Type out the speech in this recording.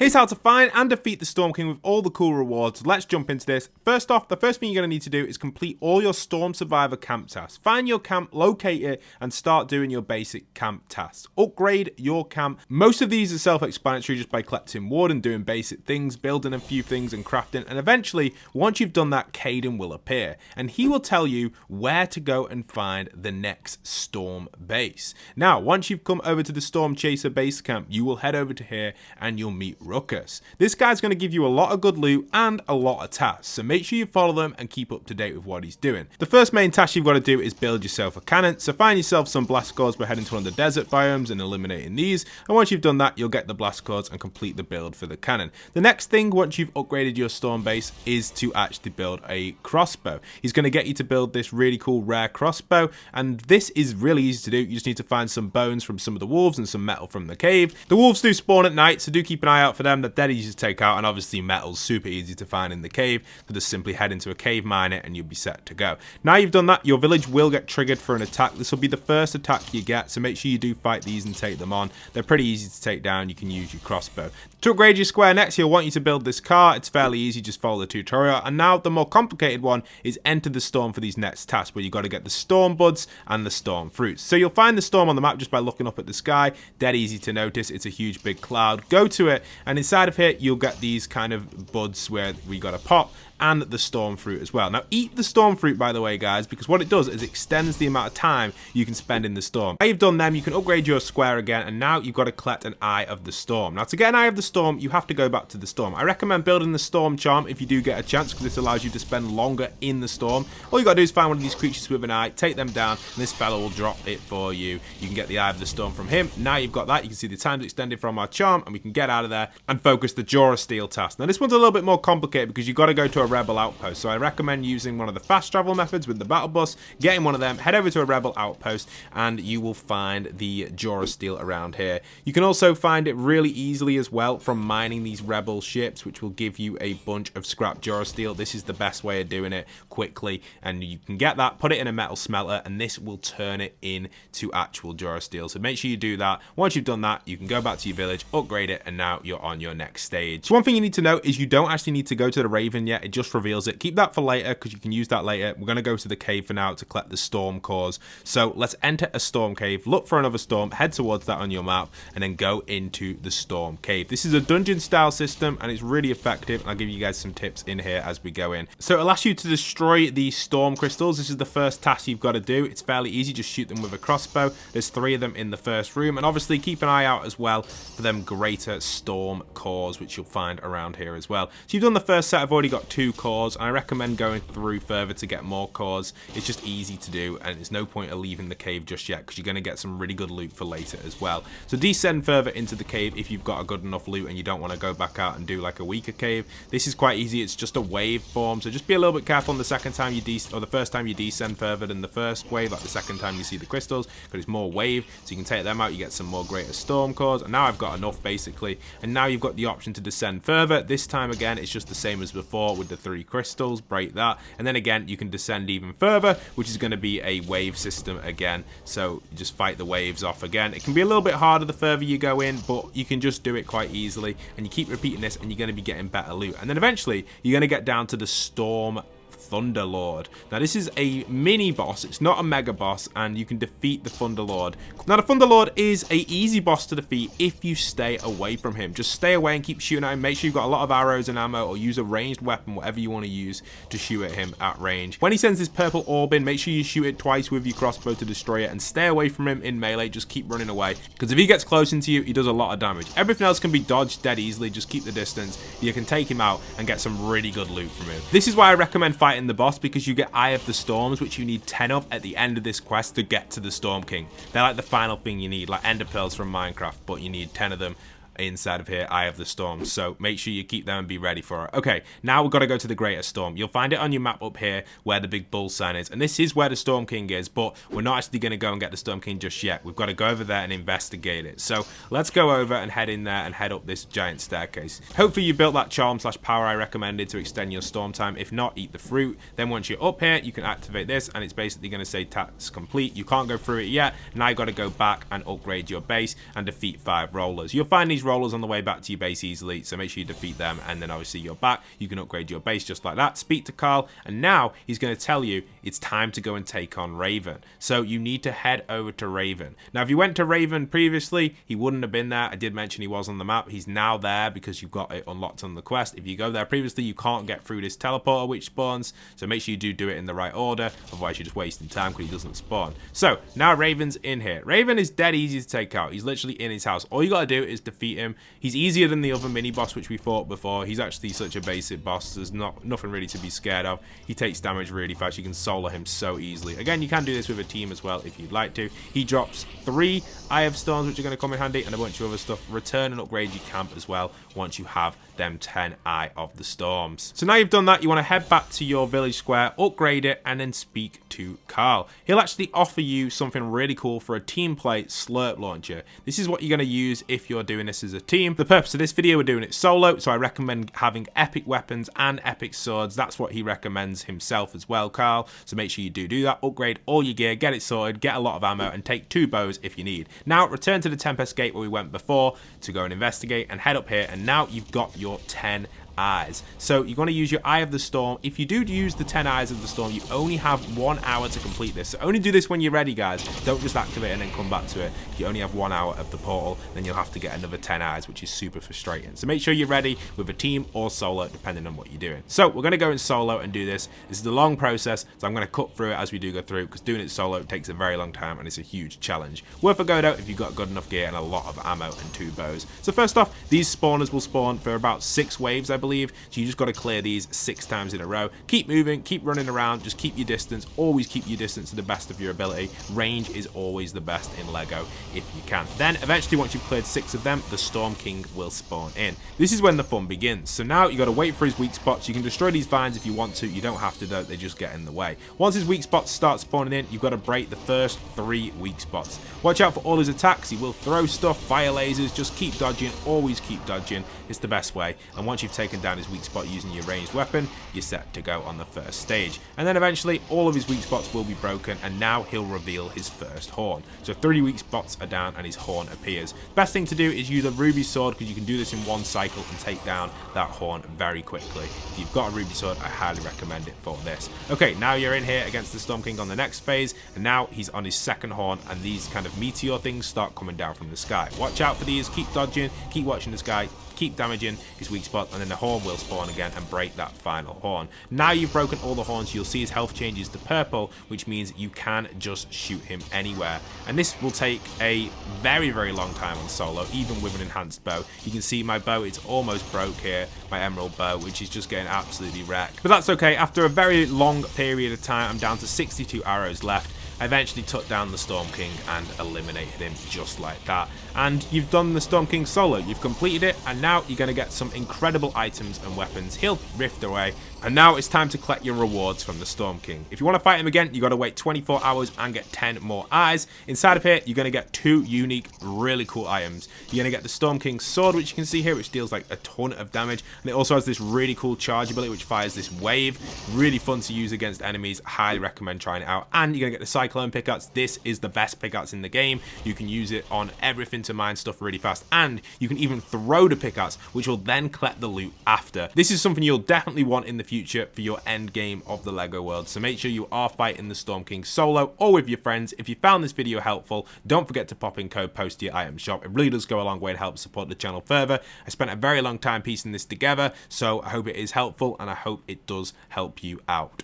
Here's how to find and defeat the Storm King with all the cool rewards. Let's jump into this. First off, the first thing you're going to need to do is complete all your Storm Survivor camp tasks. Find your camp, locate it, and start doing your basic camp tasks. Upgrade your camp. Most of these are self-explanatory just by collecting wood and doing basic things, building a few things and crafting. And eventually, once you've done that, Caden will appear. And he will tell you where to go and find the next Storm base. Now, once you've come over to the Storm Chaser base camp, you will head over to here and you'll meet Ruckus. This guy's going to give you a lot of good loot and a lot of tasks, so make sure you follow them and keep up to date with what he's doing. The first main task you've got to do is build yourself a cannon, so find yourself some blast cores by heading to one of the desert biomes and eliminating these, and once you've done that, you'll get the blast cores and complete the build for the cannon. The next thing, once you've upgraded your storm base, is to actually build a crossbow. He's going to get you to build this really cool rare crossbow, and this is really easy to do. You just need to find some bones from some of the wolves and some metal from the cave. The wolves do spawn at night, so do keep an eye out for them. They're dead easy to take out, and obviously metal's super easy to find in the cave, so just simply head into a cave, mine it, and you'll be set to go. Now you've done that, your village will get triggered for an attack. This will be the first attack you get, so make sure you do fight these and take them on. They're pretty easy to take down. You can use your crossbow. To upgrade your square next, he'll want you to build this car. It's fairly easy, just follow the tutorial. And now the more complicated one is enter the storm for these next tasks, where you've got to get the storm buds and the storm fruits. So you'll find the storm on the map just by looking up at the sky. Dead easy to notice. It's a huge big cloud. Go to it, and inside of here you'll get these kind of buds where we got to pop, and the storm fruit as well. Now eat the storm fruit, by the way, guys, because what it does is it extends the amount of time you can spend in the storm. Now you've done them, you can upgrade your square again, and now you've got to collect an Eye of the Storm. Now to get an Eye of the Storm, you have to go back to the storm. I recommend building the storm charm if you do get a chance, because this allows you to spend longer in the storm. All you got to do is find one of these creatures with an eye, take them down, and this fellow will drop it for you. You can get the Eye of the Storm from him. Now you've got that, you can see the time's extended from our charm, and we can get out of there and focus the Jaw of Steel task. Now this one's a little bit more complicated because you've got to go to a rebel outpost. So I recommend using one of the fast travel methods with the battle bus, getting one of them, head over to a rebel outpost, and you will find the Jaw of Steel around here. You can also find it really easily as well from mining these rebel ships, which will give you a bunch of scrap Jaw of Steel. This is the best way of doing it quickly, and you can get that, put it in a metal smelter, and this will turn it into actual Jaw of Steel. So make sure you do that. Once you've done that, you can go back to your village, upgrade it, and now you're on your next stage. So one thing you need to know is you don't actually need to go to the Raven yet. It just reveals it. Keep that for later because you can use that later. We're going to go to the cave for now to collect the storm cores. So let's enter a storm cave, look for another storm, head towards that on your map, and then go into the storm cave. This is a dungeon style system and it's really effective, and I'll give you guys some tips in here as we go in. So it'll ask you to destroy the storm crystals. This is the first task you've got to do. It's fairly easy, just shoot them with a crossbow. There's 3 of them in the first room, and obviously keep an eye out as well for them greater storm cores, which you'll find around here as well. So you've done the first set. I've already got 2 cores, and I recommend going through further to get more cores. It's just easy to do, and there's no point of leaving the cave just yet because you're going to get some really good loot for later as well. So descend further into the cave if you've got a good enough loot and you don't want to go back out and do like a weaker cave. This is quite easy. It's just a wave form, so just be a little bit careful on the second time you the first time you descend further than the first wave, like the second time you see the crystals, because it's more wave, so you can take them out, you get some more greater storm cores. And now I've got enough basically, and now you've got the option to descend further. This time again it's just the same as before with the 3 crystals. Break that, and then again you can descend even further, which is going to be a wave system again, so you just fight the waves off again. It can be a little bit harder the further you go in, but you can just do it quite easily, and you keep repeating this and you're going to be getting better loot, and then eventually you're going to get down to the Storm Thunderlord. Now this is a mini boss, it's not a mega boss, and you can defeat the Thunderlord. Now the Thunderlord is a easy boss to defeat if you stay away from him. Just stay away and keep shooting at him. Make sure you've got a lot of arrows and ammo, or use a ranged weapon, whatever you want to use to shoot at him at range. When he sends this purple orb in, make sure you shoot it twice with your crossbow to destroy it, and stay away from him in melee. Just keep running away, because if he gets close into you, he does a lot of damage. Everything else can be dodged dead easily. Just keep the distance. You can take him out and get some really good loot from him. This is why I recommend fighting the boss, because you get Eye of the Storms, which you need 10 of at the end of this quest to get to the Storm King. They're like the final thing you need, like Ender Pearls from Minecraft, but you need 10 of them inside of here, Eye of the Storm. So make sure you keep them and be ready for it. Okay, now we've got to go to the Greater Storm. You'll find it on your map up here where the big bull sign is, and this is where the Storm King is, but we're not actually going to go and get the Storm King just yet. We've got to go over there and investigate it. So let's go over and head in there and head up this giant staircase. Hopefully you built that charm / power I recommended to extend your storm time. If not, eat the fruit. Then once you're up here, you can activate this, and it's basically going to say task complete. You can't go through it yet. Now you've got to go back and upgrade your base and defeat 5 rollers. You'll find these rollers on the way back to your base easily, so make sure you defeat them, and then obviously you're back. You can upgrade your base just like that. Speak to Carl, and now he's going to tell you it's time to go and take on Raven. So you need to head over to Raven. Now, if you went to Raven previously, he wouldn't have been there. I did mention he was on the map. He's now there because you've got it unlocked on the quest. If you go there previously, you can't get through this teleporter which spawns, so make sure you do it in the right order, otherwise you're just wasting time because he doesn't spawn. So now Raven's in here. Raven is dead easy to take out. He's literally in his house. All you gotta do is defeat him. He's easier than the other mini boss which we fought before. He's actually such a basic boss. There's nothing really to be scared of. He takes damage really fast. You can solo him so easily. Again, you can do this with a team as well if you'd like to. He drops 3 Eye of Storms which are going to come in handy, and a bunch of other stuff. Return and upgrade your camp as well once you have them 10 Eye of the Storms. So now you've done that, you want to head back to your village square, upgrade it, and then speak to Carl. He'll actually offer you something really cool for a team play slurp launcher. This is what you're going to use if you're doing this as a team. The purpose of this video, we're doing it solo, so I recommend having epic weapons and epic swords. That's what he recommends himself as well, Carl. So make sure you do that. Upgrade all your gear, get it sorted, get a lot of ammo, and take 2 bows if you need. Now return to the Tempest Gate where we went before to go and investigate, and head up here, and now you've got your 10 eyes. So you're going to use your Eye of the Storm. If you do use the 10 Eyes of the Storm, you only have 1 hour to complete this. So only do this when you're ready, guys. Don't just activate and then come back to it. You only have 1 hour of the portal, then you'll have to get another 10 eyes, which is super frustrating. So make sure you're ready with a team or solo, depending on what you're doing. So we're going to go in solo and do this. This is a long process, so I'm going to cut through it as we do go through, because doing it solo takes a very long time and it's a huge challenge. Worth a go though if you've got good enough gear and a lot of ammo and 2 bows. So first off, these spawners will spawn for about 6 waves, I believe. So you just got to clear these 6 times in a row. Keep moving, keep running around, just keep your distance. Always keep your distance to the best of your ability. Range is always the best in LEGO if you can. Then eventually, once you've cleared 6 of them, the Storm King will spawn in. This is when the fun begins. So now you got to wait for his weak spots. You can destroy these vines if you want to. You don't have to though, they just get in the way. Once his weak spots start spawning in, you've got to break the first 3 weak spots. Watch out for all his attacks. He will throw stuff, fire lasers. Just keep dodging, always keep dodging. It's the best way. And once you've taken down his weak spot using your ranged weapon, you're set to go on the first stage. And then eventually all of his weak spots will be broken, and now he'll reveal his first horn. So 30 weak spots are down and his horn appears. Best thing to do is use a ruby sword, because you can do this in 1 cycle and take down that horn very quickly. If you've got a ruby sword, I highly recommend it for this. Okay, now you're in here against the Storm King on the next phase, and now he's on his 2nd horn, and these kind of meteor things start coming down from the sky. Watch out for these, keep dodging, keep watching the sky, keep damaging his weak spot, and then the horn will spawn again and break that final horn. Now you've broken all the horns, you'll see his health changes to purple, which means you can just shoot him anywhere. And this will take a very, very long time on solo, even with an enhanced bow. You can see my bow, it's almost broke here, my emerald bow, which is just getting absolutely wrecked. But that's okay, after a very long period of time, I'm down to 62 arrows left. I eventually took down the Storm King and eliminated him just like that. And you've done the Storm King solo, you've completed it, and now you're going to get some incredible items and weapons. He'll rift away, and now it's time to collect your rewards from the Storm King. If you want to fight him again, you got to wait 24 hours and get 10 more eyes. Inside of here, you're going to get 2 unique, really cool items. You're going to get the Storm King's sword, which you can see here, which deals like a ton of damage, and it also has this really cool charge ability, which fires this wave. Really fun to use against enemies. Highly recommend trying it out. And you're going to get the Cyclone pickaxe. This is the best pickaxe in the game. You can use it on everything to mine stuff really fast, and you can even throw the pickaxe, which will then collect the loot after. This is something you'll definitely want in the future for your end game of the LEGO world, so make sure you are fighting the Storm King solo or with your friends. If you found this video helpful, don't forget to pop in code POST to your item shop. It really does go a long way to help support the channel further. I spent a very long time piecing this together, so I hope it is helpful and I hope it does help you out.